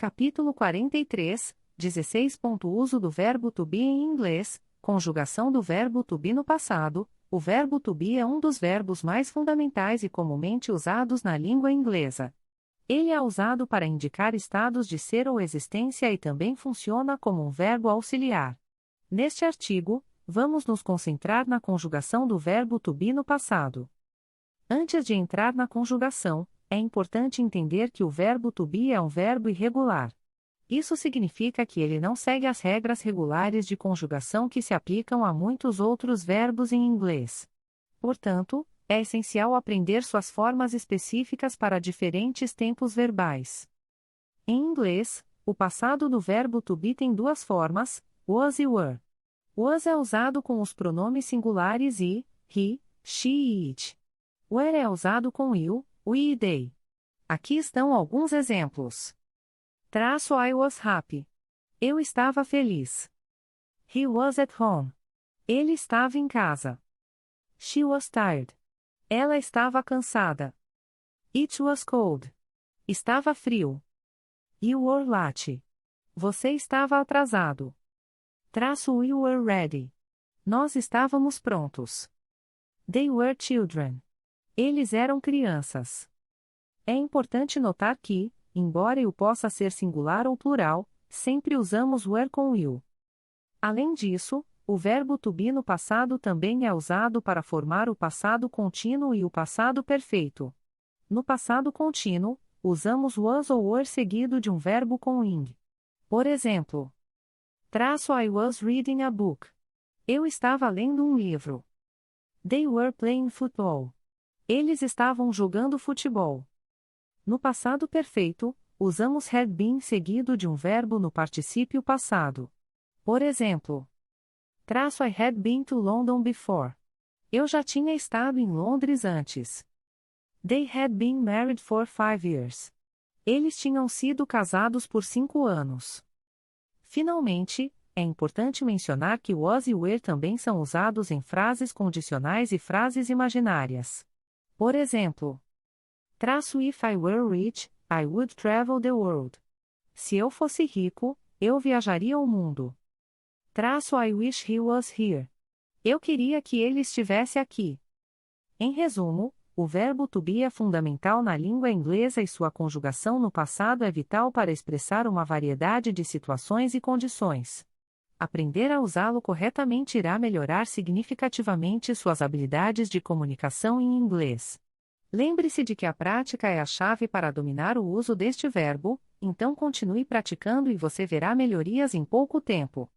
Capítulo 43, 16. Uso do verbo to be em inglês, conjugação do verbo to be no passado. O verbo to be é um dos verbos mais fundamentais e comumente usados na língua inglesa. Ele é usado para indicar estados de ser ou existência e também funciona como um verbo auxiliar. Neste artigo, vamos nos concentrar na conjugação do verbo to be no passado. Antes de entrar na conjugação, é importante entender que o verbo to be é um verbo irregular. Isso significa que ele não segue as regras regulares de conjugação que se aplicam a muitos outros verbos em inglês. Portanto, é essencial aprender suas formas específicas para diferentes tempos verbais. Em inglês, o passado do verbo to be tem duas formas, was e were. Was é usado com os pronomes singulares he, she e it. Were é usado com you, we e they. Aqui estão alguns exemplos. I was happy. Eu estava feliz. He was at home. Ele estava em casa. She was tired. Ela estava cansada. It was cold. Estava frio. You were late. Você estava atrasado. We were ready. Nós estávamos prontos. They were children. Eles eram crianças. É importante notar que, embora eu possa ser singular ou plural, sempre usamos were com you. Além disso, o verbo to be no passado também é usado para formar o passado contínuo e o passado perfeito. No passado contínuo, usamos was ou were seguido de um verbo com ing. Por exemplo, I was reading a book. Eu estava lendo um livro. They were playing football. Eles estavam jogando futebol. No passado perfeito, usamos had been seguido de um verbo no particípio passado. Por exemplo, I had been to London before. Eu já tinha estado em Londres antes. They had been married for 5 years. Eles tinham sido casados por 5 anos. Finalmente, é importante mencionar que was e were também são usados em frases condicionais e frases imaginárias. Por exemplo, if I were rich, I would travel the world. Se eu fosse rico, eu viajaria o mundo. I wish he was here. Eu queria que ele estivesse aqui. Em resumo, o verbo to be é fundamental na língua inglesa e sua conjugação no passado é vital para expressar uma variedade de situações e condições. Aprender a usá-lo corretamente irá melhorar significativamente suas habilidades de comunicação em inglês. Lembre-se de que a prática é a chave para dominar o uso deste verbo, então continue praticando e você verá melhorias em pouco tempo.